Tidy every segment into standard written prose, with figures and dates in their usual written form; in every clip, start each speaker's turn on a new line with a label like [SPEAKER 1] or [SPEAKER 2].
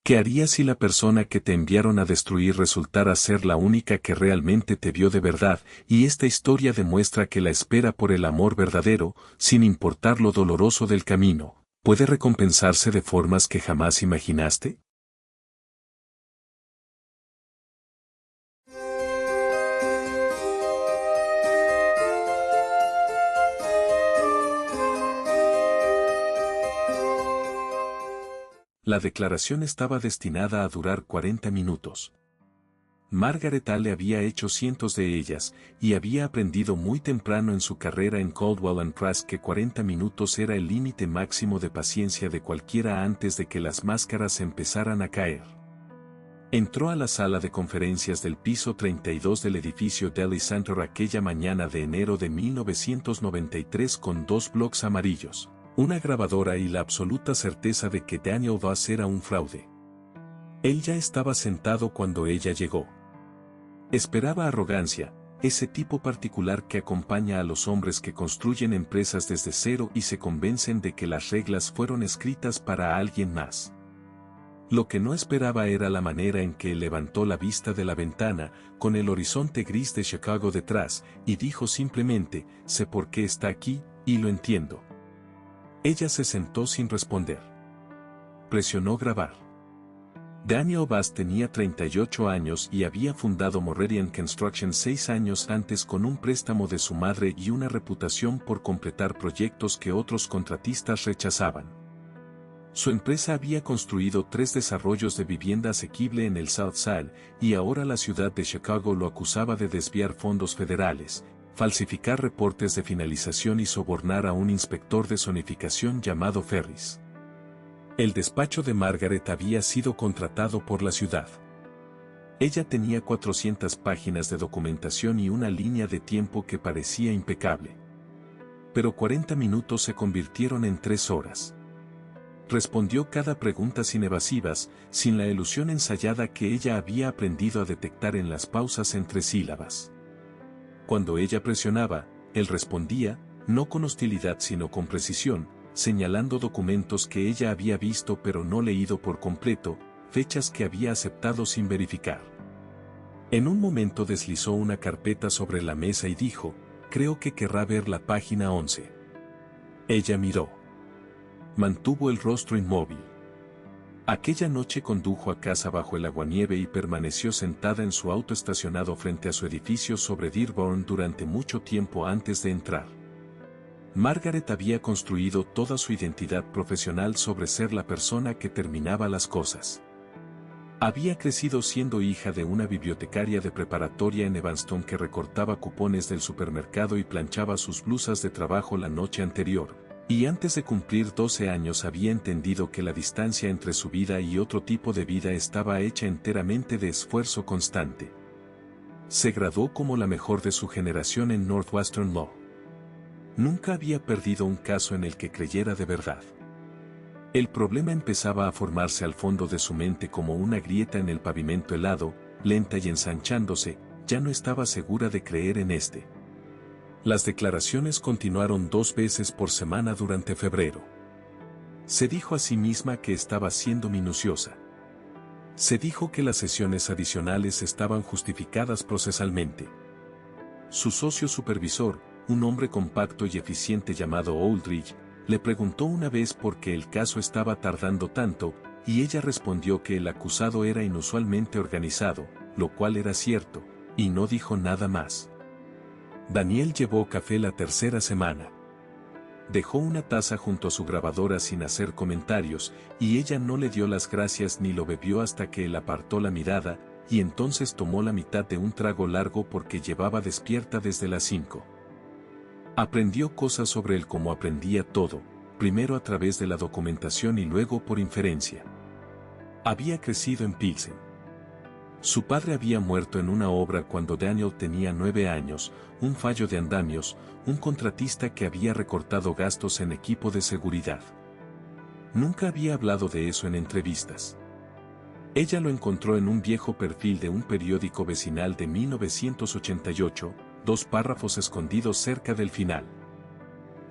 [SPEAKER 1] ¿Qué harías si la persona que te enviaron a destruir resultara ser la única que realmente te vio de verdad? Y esta historia demuestra que la espera por el amor verdadero, sin importar lo doloroso del camino, puede recompensarse de formas que jamás imaginaste. La declaración estaba destinada a durar 40 minutos. Margaret le había hecho cientos de ellas, y había aprendido muy temprano en su carrera en Caldwell & Trask que 40 minutos era el límite máximo de paciencia de cualquiera antes de que las máscaras empezaran a caer. Entró a la sala de conferencias del piso 32 del edificio Daly Center aquella mañana de enero de 1993 con 2 blocs amarillos, una grabadora y la absoluta certeza de que Daniel Voss era un fraude. Él ya estaba sentado cuando ella llegó. Esperaba arrogancia, ese tipo particular que acompaña a los hombres que construyen empresas desde cero y se convencen de que las reglas fueron escritas para alguien más. Lo que no esperaba era la manera en que él levantó la vista de la ventana, con el horizonte gris de Chicago detrás, y dijo simplemente, sé por qué está aquí, y lo entiendo. Ella se sentó sin responder. Presionó grabar. Daniel Voss tenía 38 años y había fundado Moravian Construction 6 años antes con un préstamo de su madre y una reputación por completar proyectos que otros contratistas rechazaban. Su empresa había construido 3 desarrollos de vivienda asequible en el South Side, y ahora la ciudad de Chicago lo acusaba de desviar fondos federales, falsificar reportes de finalización y sobornar a un inspector de zonificación llamado Ferris. El despacho de Margaret había sido contratado por la ciudad. Ella tenía 400 páginas de documentación y una línea de tiempo que parecía impecable. Pero 40 minutos se convirtieron en 3 horas. Respondió cada pregunta sin evasivas, sin la elusión ensayada que ella había aprendido a detectar en las pausas entre sílabas. Cuando ella presionaba, él respondía, no con hostilidad sino con precisión, señalando documentos que ella había visto pero no leído por completo, fechas que había aceptado sin verificar. En un momento deslizó una carpeta sobre la mesa y dijo, creo que querrá ver la página 11. Ella miró. Mantuvo el rostro inmóvil. Aquella noche condujo a casa bajo el aguanieve y permaneció sentada en su auto estacionado frente a su edificio sobre Dearborn durante mucho tiempo antes de entrar. Margaret había construido toda su identidad profesional sobre ser la persona que terminaba las cosas. Había crecido siendo hija de una bibliotecaria de preparatoria en Evanston que recortaba cupones del supermercado y planchaba sus blusas de trabajo la noche anterior, y antes de cumplir 12 años había entendido que la distancia entre su vida y otro tipo de vida estaba hecha enteramente de esfuerzo constante. Se graduó como la mejor de su generación en Northwestern Law. Nunca había perdido un caso en el que creyera de verdad. El problema empezaba a formarse al fondo de su mente como una grieta en el pavimento helado, lenta y ensanchándose, ya no estaba segura de creer en este. Las declaraciones continuaron 2 veces por semana durante febrero. Se dijo a sí misma que estaba siendo minuciosa. Se dijo que las sesiones adicionales estaban justificadas procesalmente. Su socio supervisor, un hombre compacto y eficiente llamado Aldridge, le preguntó una vez por qué el caso estaba tardando tanto, y ella respondió que el acusado era inusualmente organizado, lo cual era cierto, y no dijo nada más. Daniel llevó café la tercera semana. Dejó una taza junto a su grabadora sin hacer comentarios, y ella no le dio las gracias ni lo bebió hasta que él apartó la mirada, y entonces tomó la mitad de un trago largo porque llevaba despierta desde las 5. Aprendió cosas sobre él como aprendía todo, primero a través de la documentación y luego por inferencia. Había crecido en Pilsen. Su padre había muerto en una obra cuando Daniel tenía 9 años, un fallo de andamios, un contratista que había recortado gastos en equipo de seguridad. Nunca había hablado de eso en entrevistas. Ella lo encontró en un viejo perfil de un periódico vecinal de 1988, 2 párrafos escondidos cerca del final.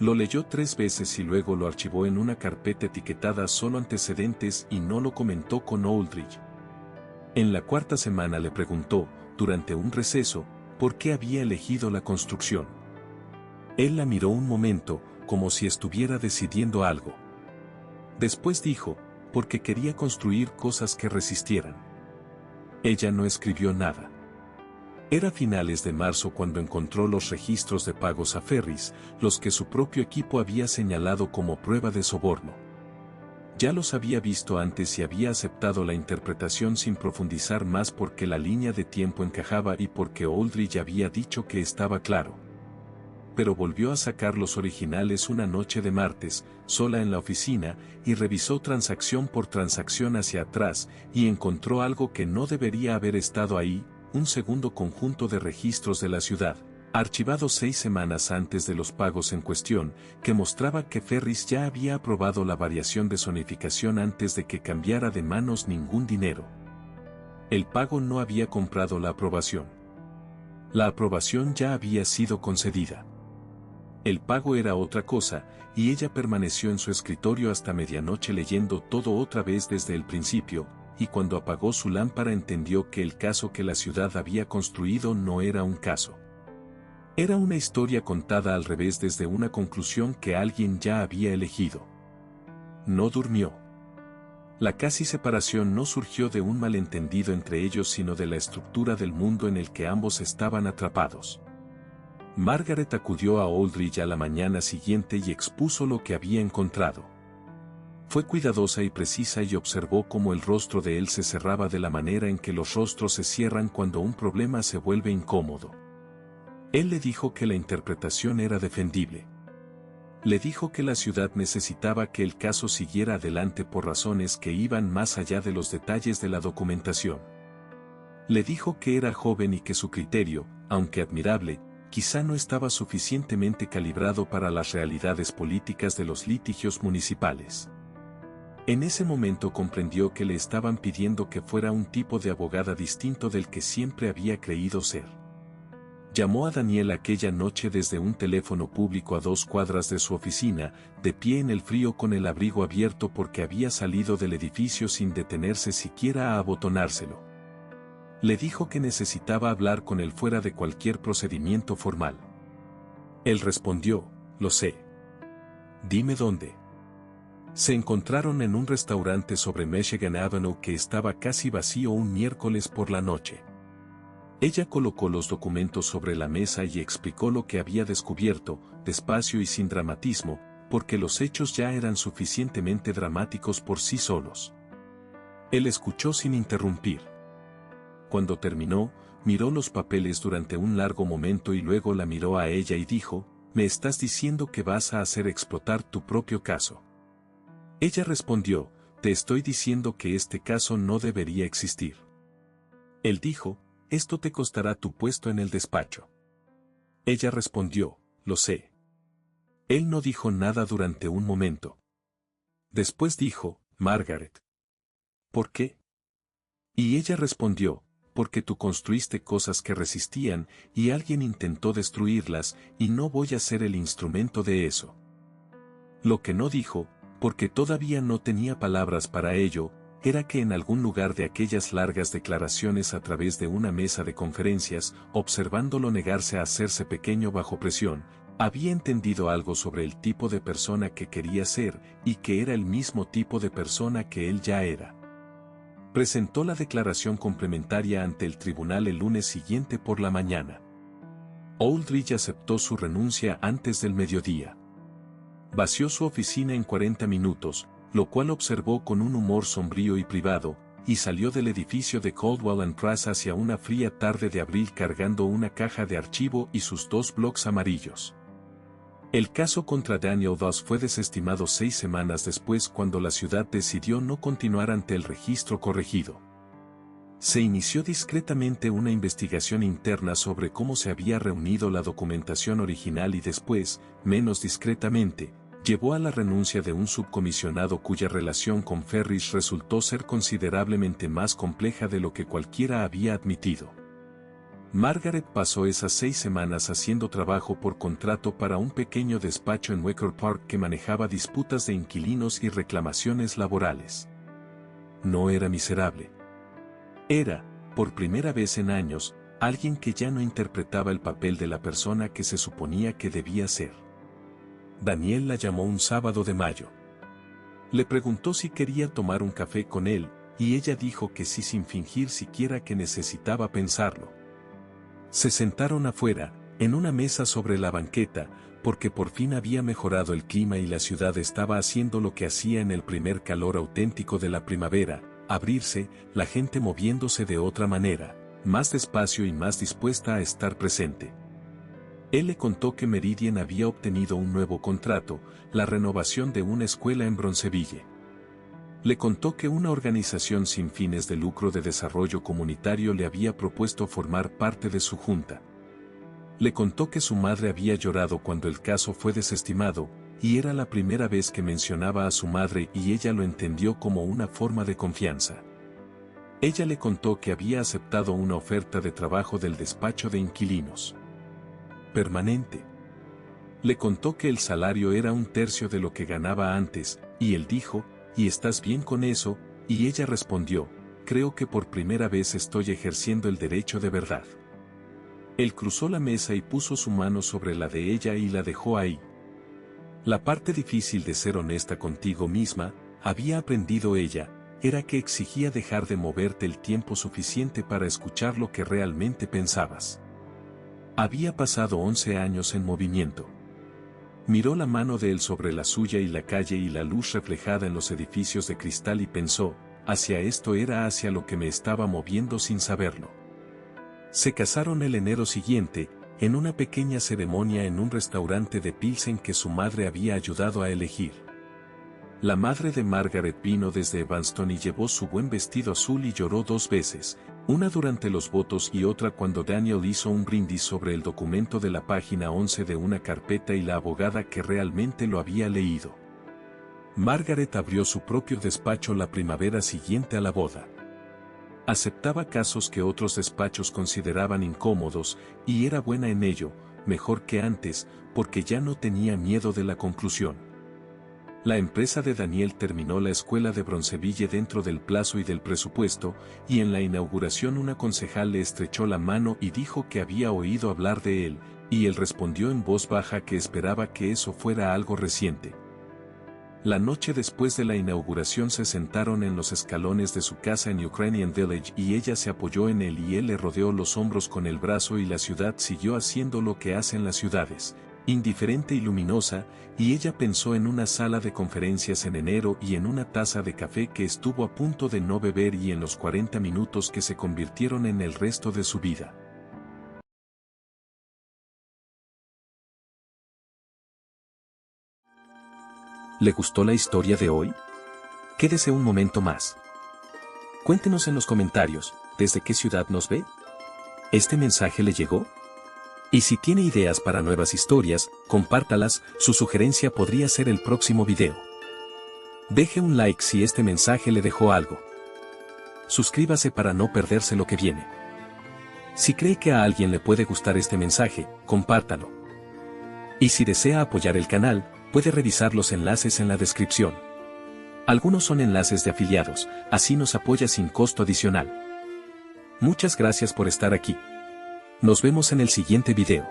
[SPEAKER 1] Lo leyó 3 veces y luego lo archivó en una carpeta etiquetada solo antecedentes y no lo comentó con Aldrich. En la 4ª semana le preguntó, durante un receso, por qué había elegido la construcción. Él la miró un momento, como si estuviera decidiendo algo. Después dijo, porque quería construir cosas que resistieran. Ella no escribió nada. Era finales de marzo cuando encontró los registros de pagos a Ferris, los que su propio equipo había señalado como prueba de soborno. Ya los había visto antes y había aceptado la interpretación sin profundizar más porque la línea de tiempo encajaba y porque Aldrich había dicho que estaba claro. Pero volvió a sacar los originales una noche de martes, sola en la oficina, y revisó transacción por transacción hacia atrás, y encontró algo que no debería haber estado ahí, un segundo conjunto de registros de la ciudad, archivado 6 semanas antes de los pagos en cuestión, que mostraba que Ferris ya había aprobado la variación de zonificación antes de que cambiara de manos ningún dinero. El pago no había comprado la aprobación. La aprobación ya había sido concedida. El pago era otra cosa, y ella permaneció en su escritorio hasta medianoche leyendo todo otra vez desde el principio, y cuando apagó su lámpara entendió que el caso que la ciudad había construido no era un caso. Era una historia contada al revés desde una conclusión que alguien ya había elegido. No durmió. La casi separación no surgió de un malentendido entre ellos sino de la estructura del mundo en el que ambos estaban atrapados. Margaret acudió a Aldrich a la mañana siguiente y expuso lo que había encontrado. Fue cuidadosa y precisa y observó cómo el rostro de él se cerraba de la manera en que los rostros se cierran cuando un problema se vuelve incómodo. Él le dijo que la interpretación era defendible. Le dijo que la ciudad necesitaba que el caso siguiera adelante por razones que iban más allá de los detalles de la documentación. Le dijo que era joven y que su criterio, aunque admirable, quizá no estaba suficientemente calibrado para las realidades políticas de los litigios municipales. En ese momento comprendió que le estaban pidiendo que fuera un tipo de abogada distinto del que siempre había creído ser. Llamó a Daniel aquella noche desde un teléfono público a 2 cuadras de su oficina, de pie en el frío con el abrigo abierto porque había salido del edificio sin detenerse siquiera a abotonárselo. Le dijo que necesitaba hablar con él fuera de cualquier procedimiento formal. Él respondió, lo sé. Dime dónde. Se encontraron en un restaurante sobre Michigan Avenue que estaba casi vacío un miércoles por la noche. Ella colocó los documentos sobre la mesa y explicó lo que había descubierto, despacio y sin dramatismo, porque los hechos ya eran suficientemente dramáticos por sí solos. Él escuchó sin interrumpir. Cuando terminó, miró los papeles durante un largo momento y luego la miró a ella y dijo, «¿Me estás diciendo que vas a hacer explotar tu propio caso?» Ella respondió, «Te estoy diciendo que este caso no debería existir». Él dijo, «Esto te costará tu puesto en el despacho». Ella respondió, «Lo sé». Él no dijo nada durante un momento. Después dijo, «Margaret». «¿Por qué?» Y ella respondió, «Porque tú construiste cosas que resistían, y alguien intentó destruirlas, y no voy a ser el instrumento de eso». Lo que no dijo, porque todavía no tenía palabras para ello, era que en algún lugar de aquellas largas declaraciones a través de una mesa de conferencias, observándolo negarse a hacerse pequeño bajo presión, había entendido algo sobre el tipo de persona que quería ser, y que era el mismo tipo de persona que él ya era. Presentó la declaración complementaria ante el tribunal el lunes siguiente por la mañana. Aldrich aceptó su renuncia antes del mediodía. Vació su oficina en 40 minutos, lo cual observó con un humor sombrío y privado, y salió del edificio de Caldwell & Pratt hacia una fría tarde de abril cargando una caja de archivo y sus 2 blocs amarillos. El caso contra Daniel Voss fue desestimado 6 semanas después cuando la ciudad decidió no continuar ante el registro corregido. Se inició discretamente una investigación interna sobre cómo se había reunido la documentación original y después, menos discretamente, llevó a la renuncia de un subcomisionado cuya relación con Ferris resultó ser considerablemente más compleja de lo que cualquiera había admitido. Margaret pasó esas 6 semanas haciendo trabajo por contrato para un pequeño despacho en Wicker Park que manejaba disputas de inquilinos y reclamaciones laborales. No era miserable. Era, por primera vez en años, alguien que ya no interpretaba el papel de la persona que se suponía que debía ser. Daniel la llamó un sábado de mayo. Le preguntó si quería tomar un café con él, y ella dijo que sí sin fingir siquiera que necesitaba pensarlo. Se sentaron afuera, en una mesa sobre la banqueta, porque por fin había mejorado el clima y la ciudad estaba haciendo lo que hacía en el primer calor auténtico de la primavera, abrirse, la gente moviéndose de otra manera, más despacio y más dispuesta a estar presente. Él le contó que Meridian había obtenido un nuevo contrato, la renovación de una escuela en Bronzeville. Le contó que una organización sin fines de lucro de desarrollo comunitario le había propuesto formar parte de su junta. Le contó que su madre había llorado cuando el caso fue desestimado, y era la primera vez que mencionaba a su madre y ella lo entendió como una forma de confianza. Ella le contó que había aceptado una oferta de trabajo del despacho de inquilinos permanente. Le contó que el salario era 1/3 de lo que ganaba antes, y él dijo, ¿y estás bien con eso? Y ella respondió, creo que por primera vez estoy ejerciendo el derecho de verdad. Él cruzó la mesa y puso su mano sobre la de ella y la dejó ahí. La parte difícil de ser honesta contigo misma, había aprendido ella, era que exigía dejar de moverte el tiempo suficiente para escuchar lo que realmente pensabas. Había pasado 11 años en movimiento. Miró la mano de él sobre la suya y la calle y la luz reflejada en los edificios de cristal y pensó, hacia esto era hacia lo que me estaba moviendo sin saberlo. Se casaron el enero siguiente, en una pequeña ceremonia en un restaurante de Pilsen que su madre había ayudado a elegir. La madre de Margaret vino desde Evanston y llevó su buen vestido azul y lloró 2 veces, una durante los votos y otra cuando Daniel hizo un brindis sobre el documento de la página 11 de una carpeta y la abogada que realmente lo había leído. Margaret abrió su propio despacho la primavera siguiente a la boda. Aceptaba casos que otros despachos consideraban incómodos, y era buena en ello, mejor que antes, porque ya no tenía miedo de la conclusión. La empresa de Daniel terminó la escuela de Bronzeville dentro del plazo y del presupuesto, y en la inauguración una concejal le estrechó la mano y dijo que había oído hablar de él, y él respondió en voz baja que esperaba que eso fuera algo reciente. La noche después de la inauguración se sentaron en los escalones de su casa en Ukrainian Village y ella se apoyó en él y él le rodeó los hombros con el brazo y la ciudad siguió haciendo lo que hacen las ciudades, indiferente y luminosa, y ella pensó en una sala de conferencias en enero y en una taza de café que estuvo a punto de no beber y en los 40 minutos que se convirtieron en el resto de su vida. ¿Le gustó la historia de hoy? Quédese un momento más. Cuéntenos en los comentarios, ¿desde qué ciudad nos ve? ¿Este mensaje le llegó? Y si tiene ideas para nuevas historias, compártalas, su sugerencia podría ser el próximo video. Deje un like si este mensaje le dejó algo. Suscríbase para no perderse lo que viene. Si cree que a alguien le puede gustar este mensaje, compártalo. Y si desea apoyar el canal, puede revisar los enlaces en la descripción. Algunos son enlaces de afiliados, así nos apoya sin costo adicional. Muchas gracias por estar aquí. Nos vemos en el siguiente video.